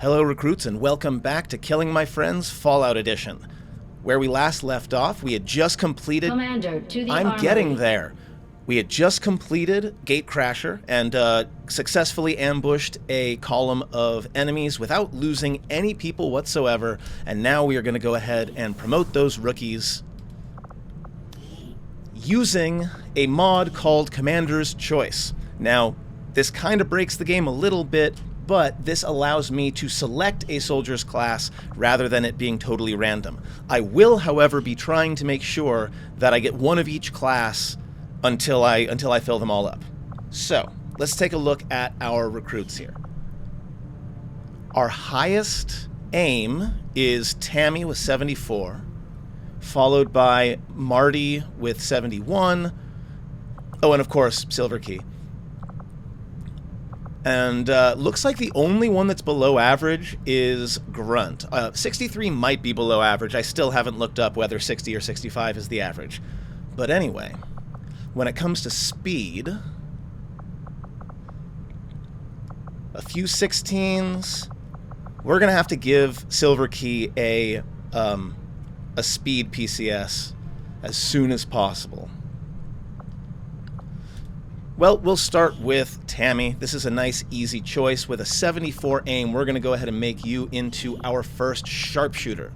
Hello recruits and welcome back to Killing My Friends Fallout Edition. Where we last left off, we had just completed... Commander, to the I'm armory. getting there. We had just completed Gatecrasher and successfully ambushed a column of enemies without losing any people whatsoever, and now we are going to go ahead and promote those rookies using a mod called Commander's Choice. Now, this kind of breaks the game a little bit, but this allows me to select a soldier's class rather than it being totally random. I will, however, be trying to make sure that I get one of each class until I fill them all up. So, let's take a look at our recruits here. Our highest aim is Tammy with 74, followed by Marty with 71. Oh, and of course, Silver Key. And looks like the only one that's below average is Grunt. 63 might be below average. I still haven't looked up whether 60 or 65 is the average. But anyway, when it comes to speed, a few 16s. We're going to have to give Silver Key a speed PCS as soon as possible. Well, we'll start with Tammy. This is a nice, easy choice. With a 74 aim, we're going to go ahead and make you into our first sharpshooter.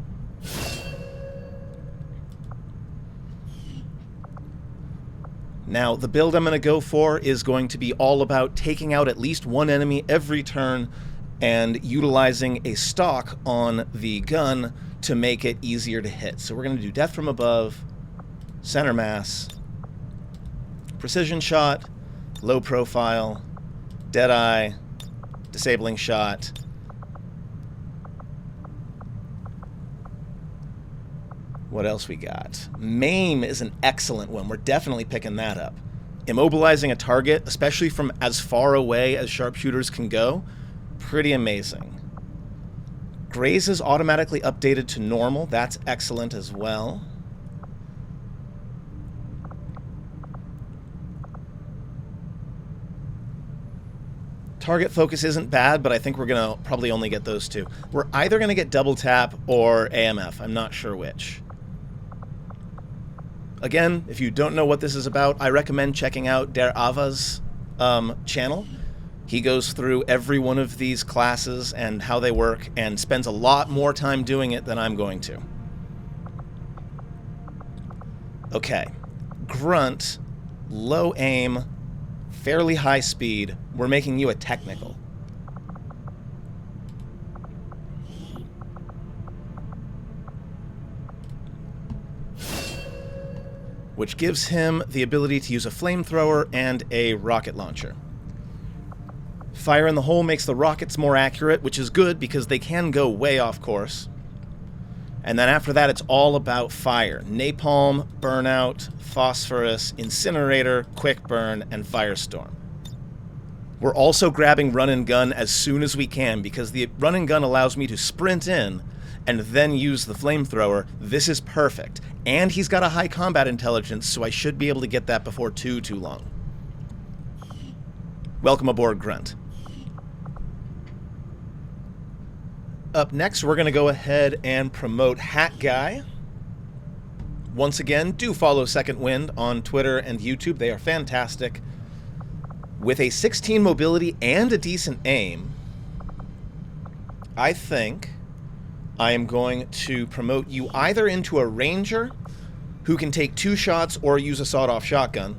Now, the build I'm going to go for is going to be all about taking out at least one enemy every turn and utilizing a stock on the gun to make it easier to hit. So we're going to do Death from Above, Center Mass, Precision Shot, Low Profile, Deadeye, Disabling Shot. What else we got? Maim is an excellent one. We're definitely picking that up. Immobilizing a target, especially from as far away as sharpshooters can go, pretty amazing. Graze is automatically updated to normal. That's excellent as well. Target focus isn't bad, but I think we're going to probably only get those two. We're either going to get double tap or AMF. I'm not sure which. Again, if you don't know what this is about, I recommend checking out Der Ava's channel. He goes through every one of these classes and how they work and spends a lot more time doing it than I'm going to. Okay. Grunt, low aim, fairly high speed. We're making you a technical. Which gives him the ability to use a flamethrower and a rocket launcher. Fire in the hole makes the rockets more accurate, which is good because they can go way off course. And then after that, it's all about fire. Napalm, Burnout, Phosphorus, Incinerator, Quick Burn, and Firestorm. We're also grabbing Run and Gun as soon as we can because the Run and Gun allows me to sprint in and then use the flamethrower. This is perfect. And he's got a high combat intelligence, so I should be able to get that before too long. Welcome aboard, Grunt. Up next, we're going to go ahead and promote Hat Guy. Once again, do follow Second Wind on Twitter and YouTube. They are fantastic. With a 16 mobility and a decent aim, I think I am going to promote you either into a Ranger who can take 2 shots or use a sawed-off shotgun,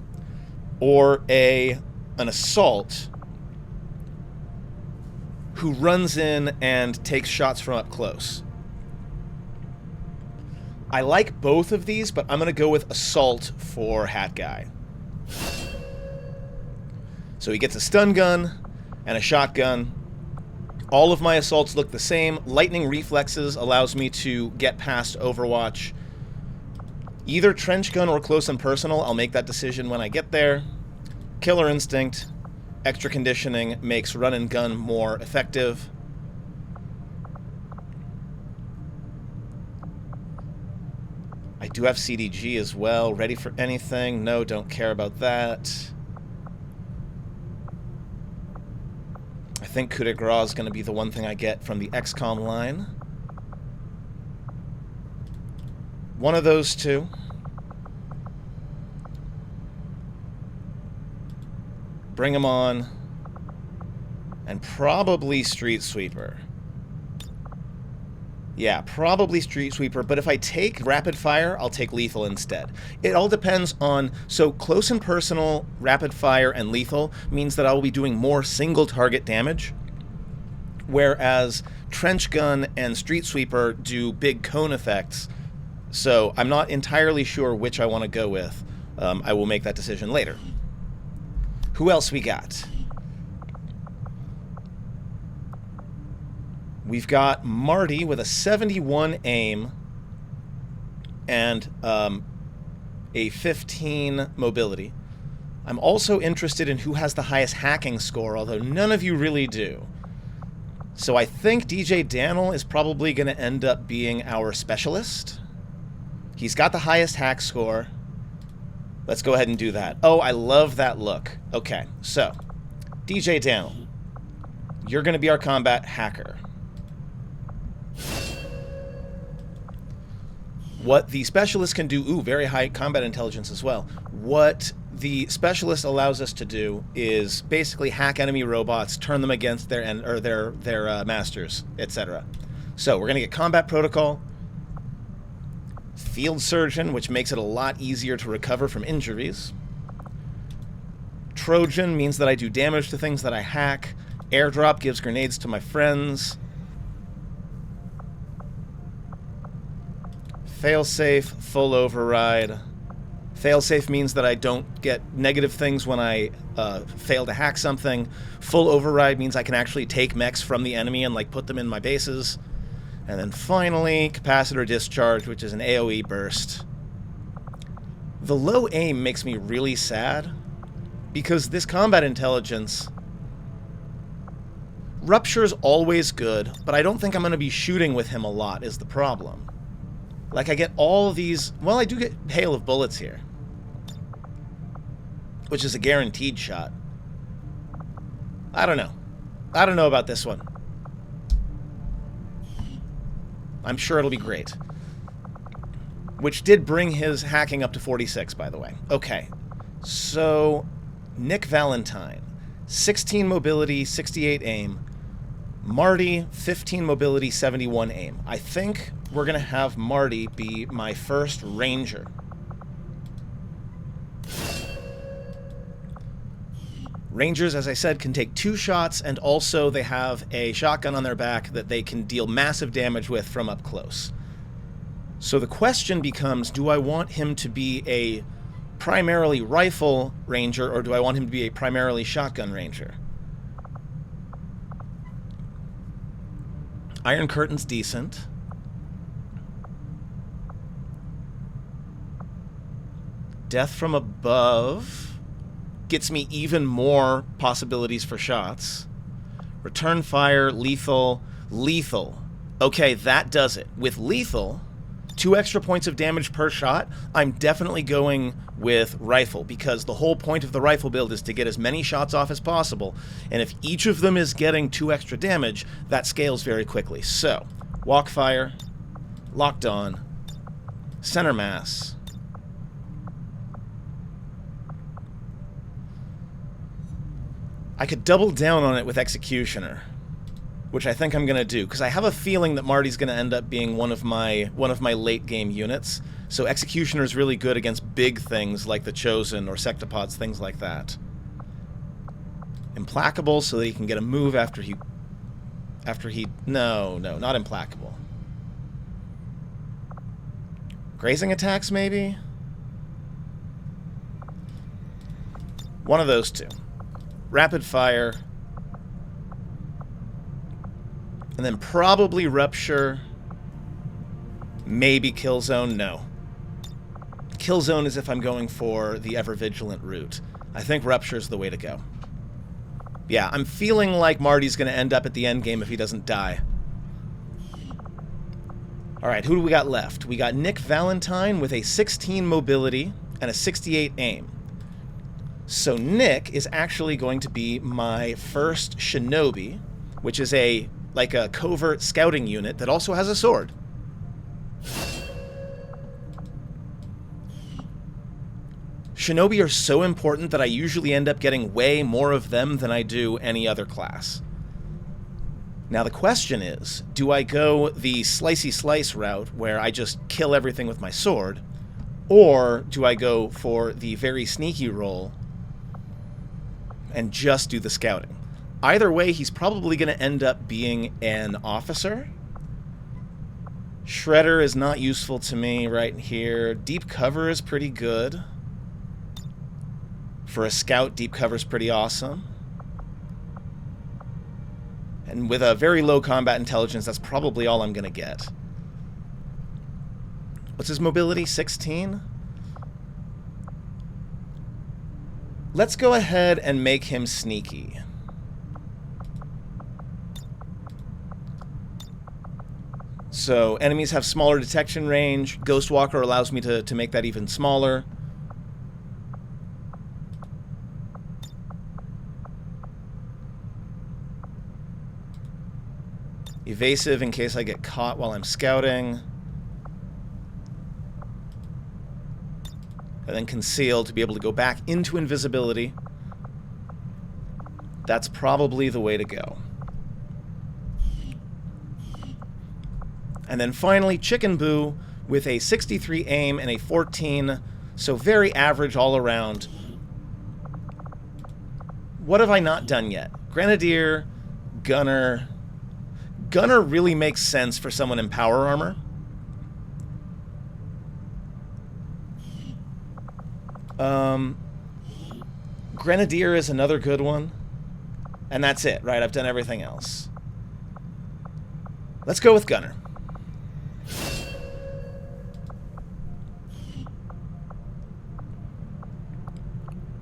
or an Assault who runs in and takes shots from up close. I like both of these, but I'm going to go with Assault for Hat Guy. So he gets a stun gun and a shotgun. All of my assaults look the same. Lightning reflexes allows me to get past Overwatch. Either trench gun or close and personal, I'll make that decision when I get there. Killer instinct, extra conditioning makes run and gun more effective. I do have CDG as well. Ready for anything? No, don't care about that. think coup de grace is going to be the one thing I get from the XCOM line. One of those two. Bring him on. And probably Street Sweeper. Yeah, probably Street Sweeper, but if I take Rapid Fire, I'll take Lethal instead. It all depends on... So, Close and Personal, Rapid Fire, and Lethal means that I will be doing more single-target damage, whereas Trench Gun and Street Sweeper do big cone effects, so I'm not entirely sure which I want to go with. I will make that decision later. Who else we got? We've got Marty with a 71 aim and a 15 mobility. I'm also interested in who has the highest hacking score, although none of you really do. So I think DJ Daniel is probably going to end up being our specialist. He's got the highest hack score. Let's go ahead and do that. Oh, I love that look. Okay, so DJ Daniel, you're going to be our combat hacker. What the specialist can do, ooh, very high combat intelligence as well. What the specialist allows us to do is basically hack enemy robots, turn them against their masters, etc. So we're going to get combat protocol, field surgeon, which makes it a lot easier to recover from injuries. Trojan means that I do damage to things that I hack. Airdrop gives grenades to my friends. Failsafe, full override. Failsafe means that I don't get negative things when I fail to hack something. Full override means I can actually take mechs from the enemy and like put them in my bases. And then finally, capacitor discharge, which is an AoE burst. The low aim makes me really sad because this combat intelligence... Rupture's always good, but I don't think I'm going to be shooting with him a lot is the problem. Like, I get all of these... Well, I do get Hail of Bullets here, which is a guaranteed shot. I don't know. I don't know about this one. I'm sure it'll be great. Which did bring his hacking up to 46, by the way. Okay. So, Nick Valentine. 16 mobility, 68 aim. Marty, 15 mobility, 71 aim. I think we're going to have Marty be my first ranger. Rangers, as I said, can take 2 shots, and also they have a shotgun on their back that they can deal massive damage with from up close. So the question becomes, do I want him to be a primarily rifle ranger, or do I want him to be a primarily shotgun ranger? Iron Curtain's decent. Death from Above gets me even more possibilities for shots. Return fire, lethal, lethal. Okay, that does it. With lethal, 2 extra points of damage per shot, I'm definitely going with rifle, because the whole point of the rifle build is to get as many shots off as possible, and if each of them is getting 2 extra damage, that scales very quickly. So, walk fire, locked on, center mass. I could double down on it with Executioner, which I think I'm going to do, because I have a feeling that Marty's going to end up being one of my late game units. So Executioner is really good against big things like the Chosen or Sectopods, things like that. Implacable, so that he can get a move after he... No, not Implacable. Grazing attacks, maybe? One of those two. Rapid fire. And then probably Rupture. Maybe Killzone. No. Killzone is if I'm going for the ever-vigilant route. I think Rupture's the way to go. Yeah, I'm feeling like Marty's going to end up at the end game if he doesn't die. Alright, who do we got left? We got Nick Valentine with a 16 mobility and a 68 aim. So Nick is actually going to be my first shinobi, which is like a covert scouting unit that also has a sword. Shinobi are so important that I usually end up getting way more of them than I do any other class. Now the question is, do I go the slicey slice route where I just kill everything with my sword, or do I go for the very sneaky role and just do the scouting? Either way, he's probably going to end up being an officer. Shredder is not useful to me right here. Deep cover is pretty good. For a scout, deep cover is pretty awesome. And with a very low combat intelligence, that's probably all I'm going to get. What's his mobility? 16? Let's go ahead and make him sneaky. So, enemies have smaller detection range. Ghostwalker allows me to make that even smaller. Evasive in case I get caught while I'm scouting. And then conceal to be able to go back into invisibility. That's probably the way to go. And then finally, Chicken Boo with a 63 aim and a 14, so very average all around. What have I not done yet? Grenadier, Gunner. Gunner really makes sense for someone in power armor. Grenadier is another good one. And that's it, right? I've done everything else. Let's go with Gunner.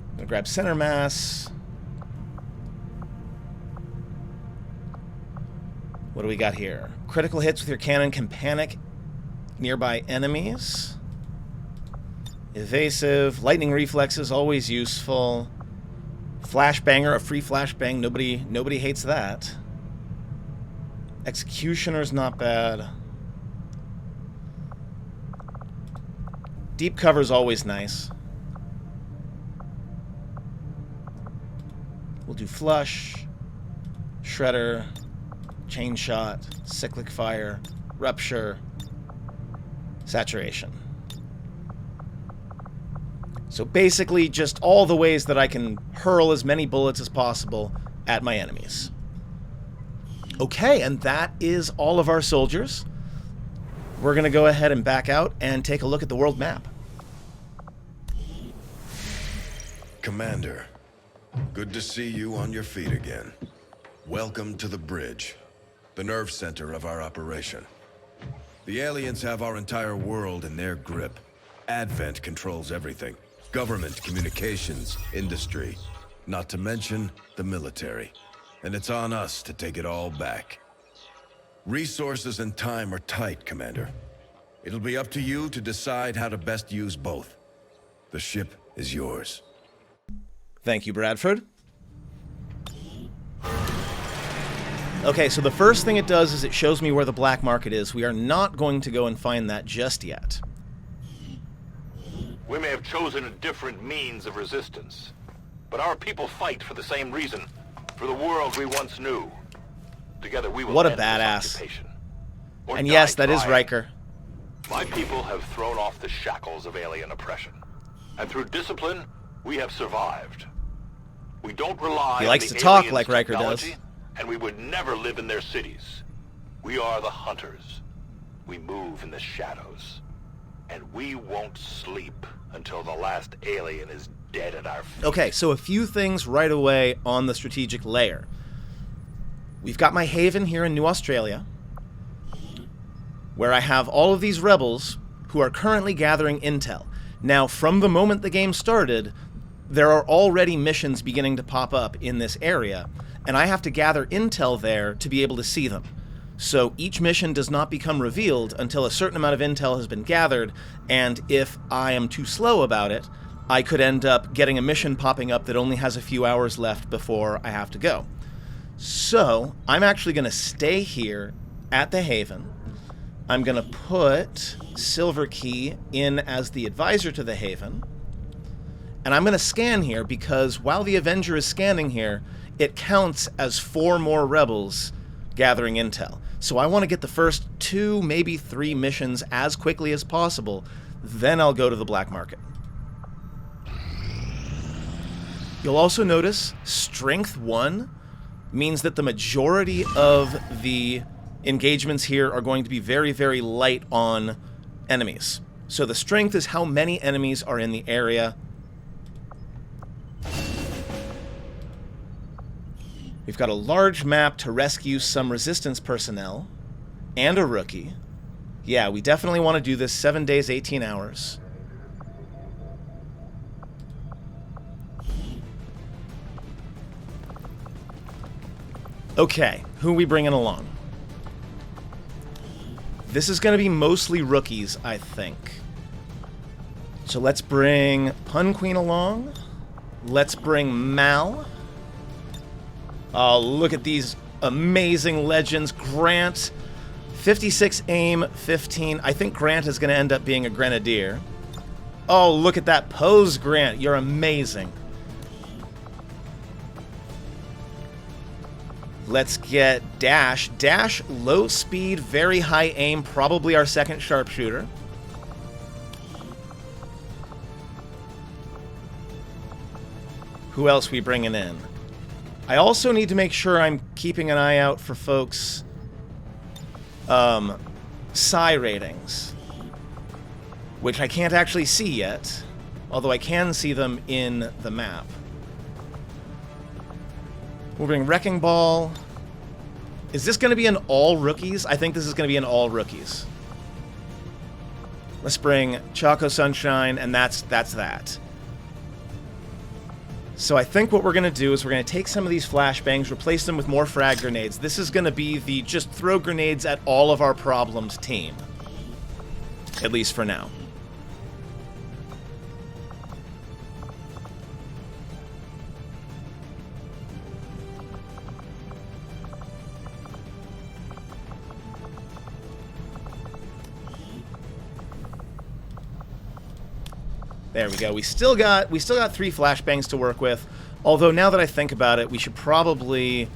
I'm gonna grab center mass. What do we got here? Critical hits with your cannon can panic nearby enemies. Evasive. Lightning reflex is always useful. Flashbanger, a free flashbang. Nobody hates that. Executioner's not bad. Deep cover's always nice. We'll do flush, shredder, chain shot, cyclic fire, rupture, saturation. So basically just all the ways that I can hurl as many bullets as possible at my enemies. Okay, and that is all of our soldiers. We're going to go ahead and back out and take a look at the world map. Commander, good to see you on your feet again. Welcome to the bridge, the nerve center of our operation. The aliens have our entire world in their grip. Advent controls everything. Government, communications, industry, not to mention the military. And it's on us to take it all back. Resources and time are tight, Commander. It'll be up to you to decide how to best use both. The ship is yours. Thank you, Bradford. Okay, so the first thing it does is it shows me where the black market is. We are not going to go and find that just yet. We may have chosen a different means of resistance, but our people fight for the same reason, for the world we once knew. Together we will What a end this badass. occupation. Or And die yes, that is trying. Riker. My people have thrown off the shackles of alien oppression, and through discipline, we have survived. We don't rely He on likes the to talk aliens' like Riker does. technology, and we would never live in their cities. We are the hunters. We move in the shadows. And we won't sleep until the last alien is dead at our feet. Okay, so a few things right away on the strategic layer. We've got my haven here in New Australia, where I have all of these rebels who are currently gathering intel. Now, from the moment the game started, there are already missions beginning to pop up in this area, and I have to gather intel there to be able to see them. So each mission does not become revealed until a certain amount of intel has been gathered, and if I am too slow about it, I could end up getting a mission popping up that only has a few hours left before I have to go. So I'm actually going to stay here at the Haven. I'm going to put Silver Key in as the advisor to the Haven. And I'm going to scan here because while the Avenger is scanning here, it counts as 4 more rebels gathering intel. So I want to get the first 2, maybe 3 missions as quickly as possible. Then I'll go to the black market. You'll also notice Strength 1 means that the majority of the engagements here are going to be very, very light on enemies. So the strength is how many enemies are in the area. We've got a large map to rescue some resistance personnel and a rookie. Yeah, we definitely want to do this 7 days, 18 hours. Okay, who are we bringing along? This is going to be mostly rookies, I think. So let's bring Pun Queen along. Let's bring Mal. Oh, look at these amazing legends. Grant, 56 aim, 15. I think Grant is going to end up being a grenadier. Oh, look at that pose, Grant. You're amazing. Let's get Dash. Dash, low speed, very high aim, probably our second sharpshooter. Who else we bringing in? I also need to make sure I'm keeping an eye out for folks' psi ratings, which I can't actually see yet, although I can see them in the map. We'll bring Wrecking Ball. Is this going to be an all rookies? I think this is going to be an all rookies. Let's bring Choco Sunshine, and that's that. So I think what we're going to do is we're going to take some of these flashbangs, replace them with more frag grenades. This is going to be the just throw grenades at all of our problems team. At least for now. There we go. We still got 3 flashbangs to work with. Although now that I think about it, we should probably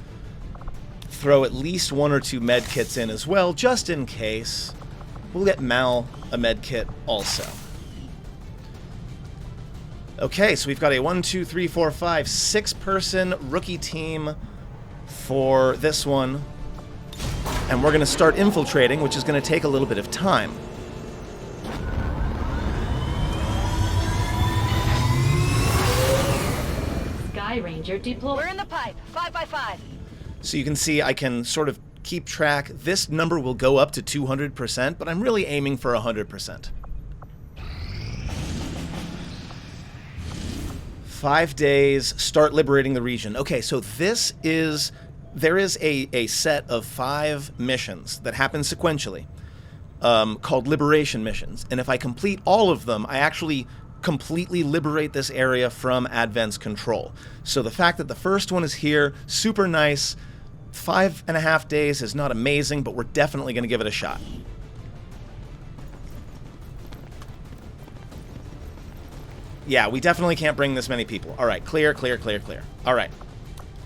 throw at least 1 or 2 med kits in as well, just in case. We'll get Mal a med kit also. Okay, so we've got a 1, 2, 3, 4, 5, 6-person rookie team for this one. And we're going to start infiltrating, which is going to take a little bit of time. Ranger deploy. We're in the pipe. 5 by 5. So you can see I can sort of keep track. This number will go up to 200%, but I'm really aiming for 100%. 5 days, start liberating the region. Okay, so there is a set of 5 missions that happen sequentially, called liberation missions. And if I complete all of them, I actually completely liberate this area from Advent's control. So the fact that the first one is here, super nice. 5.5 days is not amazing, but we're definitely going to give it a shot. Yeah, we definitely can't bring this many people. All right, clear, clear, clear, clear. All right,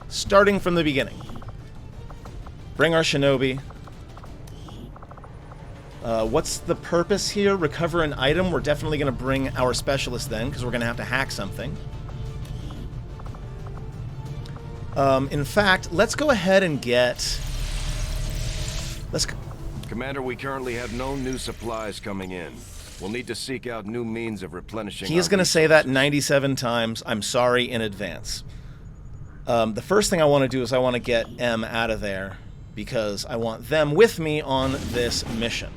starting from the beginning. Bring our shinobi. What's the purpose here? Recover an item. We're definitely going to bring our specialist then, because we're going to have to hack something. In fact, let's go ahead and get... Commander, we currently have no new supplies coming in. We'll need to seek out new means of replenishing. He is going to say that 97 times. I'm sorry in advance. The first thing I want to do is I want to get M out of there, because I want them with me on this mission.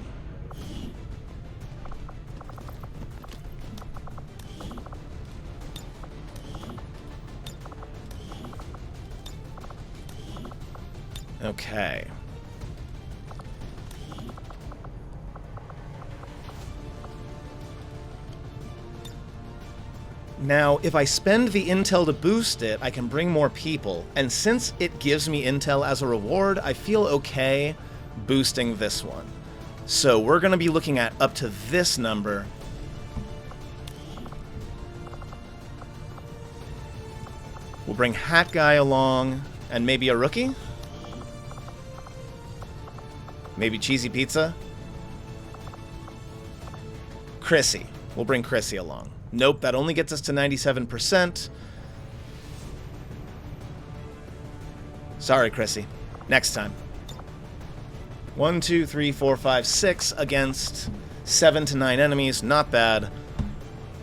Okay. Now, if I spend the intel to boost it, I can bring more people. And since it gives me intel as a reward, I feel okay boosting this one. So we're going to be looking at up to this number. We'll bring Hat Guy along, and maybe a rookie? Maybe Cheesy Pizza? Chrissy. We'll bring Chrissy along. Nope, that only gets us to 97%. Sorry, Chrissy. Next time. 1, 2, 3, 4, 5, 6 against 7 to 9 enemies. Not bad.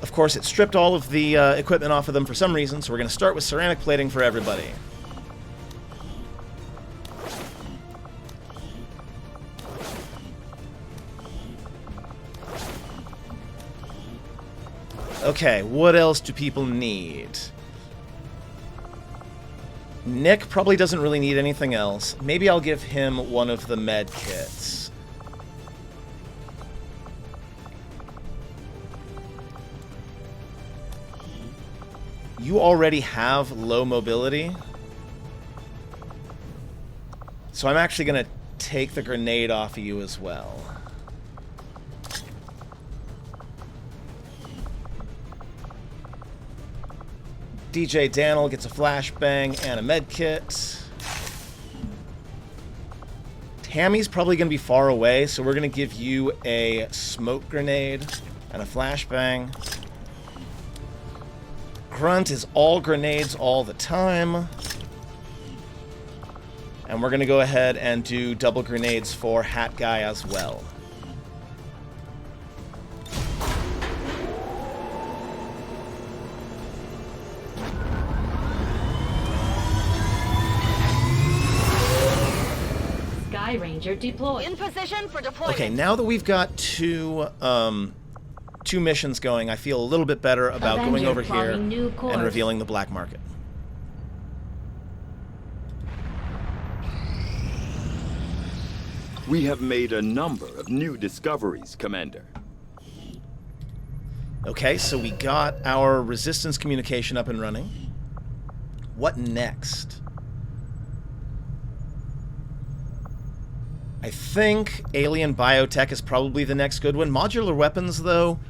Of course, it stripped all of the equipment off of them for some reason, so we're going to start with ceramic plating for everybody. Okay, what else do people need? Nick probably doesn't really need anything else. Maybe I'll give him one of the med kits. You already have low mobility. So I'm actually going to take the grenade off of you as well. DJ Daniel gets a flashbang and a med kit. Tammy's probably going to be far away, so we're going to give you a smoke grenade and a flashbang. Grunt is all grenades all the time. And we're going to go ahead and do double grenades for Hat Guy as well. Sky Ranger deployed. In position for deployment. Okay, now that we've got two missions going, I feel a little bit better about Avenger going over here plotting new course. and revealing the black market. We have made a number of new discoveries, Commander. Okay, so we got our resistance communication up and running. What next? I think alien biotech is probably the next good one. Modular weapons, though,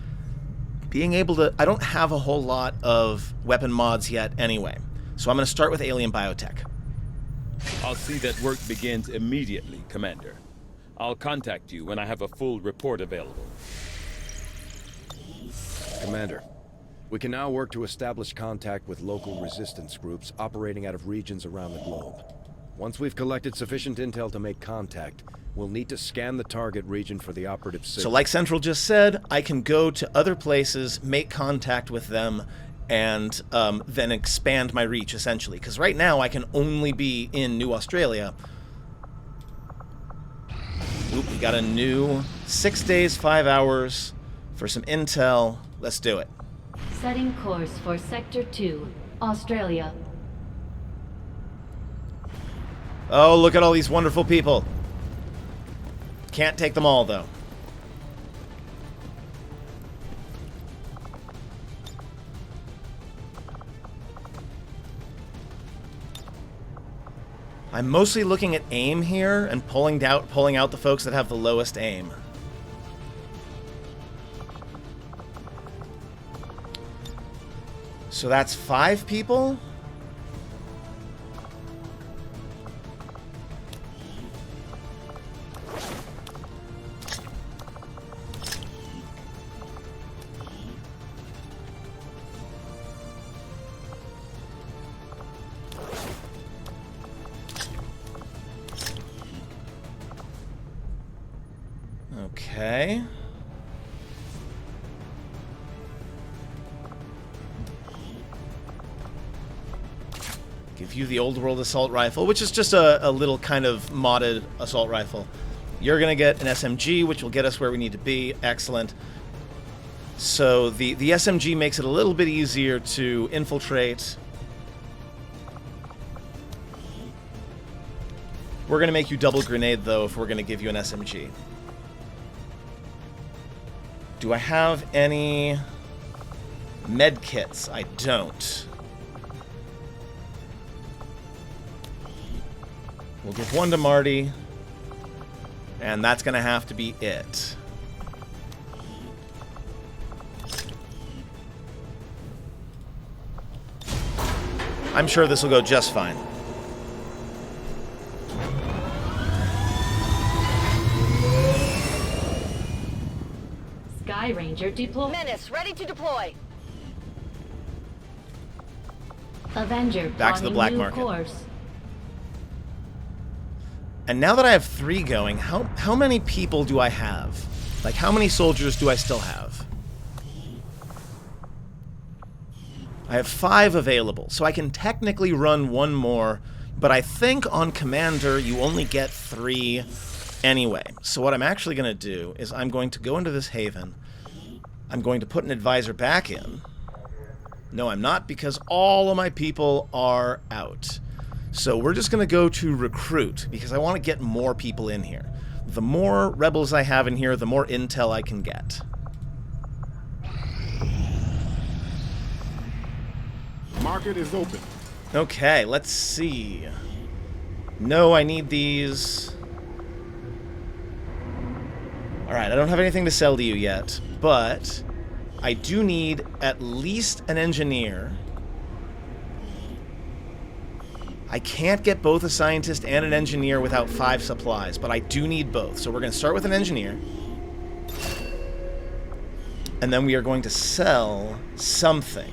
being able to... I don't have a whole lot of weapon mods yet anyway, so I'm going to start with alien biotech. I'll see that work begins immediately, Commander. I'll contact you when I have a full report available. Commander, we can now work to establish contact with local resistance groups operating out of regions around the globe. Once we've collected sufficient intel to make contact, we'll need to scan the target region for the operative signal. So like Central just said, I can go to other places, make contact with them, and then expand my reach, essentially. Because right now, I can only be in New Australia. Oop, we got a new 6 days, 5 hours for some intel. Let's do it. Setting course for Sector 2, Australia. Oh, look at all these wonderful people. Can't take them all, though. I'm mostly looking at aim here and pulling out the folks that have the lowest aim. So that's 5 people? Okay. Give you the old world assault rifle, which is just a little kind of modded assault rifle. You're going to get an SMG, which will get us where we need to be. Excellent. So the SMG makes it a little bit easier to infiltrate. We're going to make you double grenade, though, if we're going to give you an SMG. Do I have any Med kits, I don't. We'll give one to Marty. And that's going to have to be it. I'm sure this will go just fine. Sky Ranger deploy. Menace, ready to deploy. Avenger Back to the plotting black new market. course. And now that I have 3 going, how many people do I have? Like, how many soldiers do I still have? I have 5 available, so I can technically run 1 more, but I think on Commander you only get 3 anyway. So what I'm actually going to do is I'm going to go into this haven. I'm going to put an advisor back in. No, I'm not, because all of my people are out. So we're just going to go to recruit, because I want to get more people in here. The more rebels I have in here, the more intel I can get. Market is open. Okay, let's see. No, I need these. Alright, I don't have anything to sell to you yet, but I do need at least an engineer. I can't get both a scientist and an engineer without 5 supplies, but I do need both. So we're going to start with an engineer. And then we are going to sell something.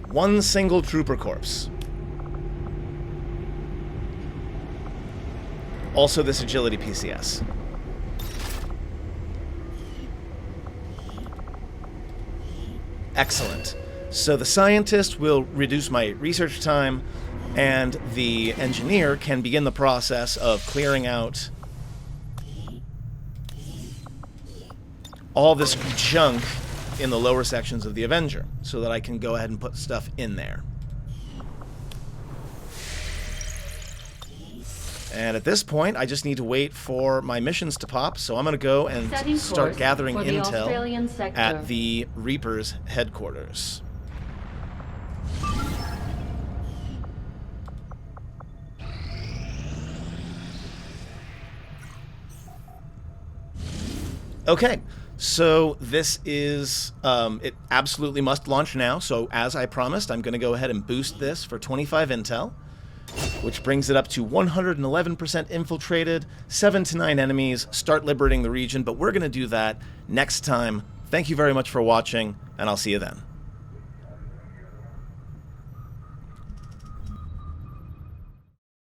1 single trooper corpse. Also this agility PCS. Excellent. So the scientist will reduce my research time, and the engineer can begin the process of clearing out all this junk in the lower sections of the Avenger, so that I can go ahead and put stuff in there. And at this point, I just need to wait for my missions to pop, so I'm going to go and Setting start course gathering for the Australian intel sector. at the Reaper's headquarters. Okay, so this is, it absolutely must launch now, so as I promised, I'm going to go ahead and boost this for 25 intel, which brings it up to 111% infiltrated, 7 to 9 enemies, start liberating the region, but we're going to do that next time. Thank you very much for watching, and I'll see you then.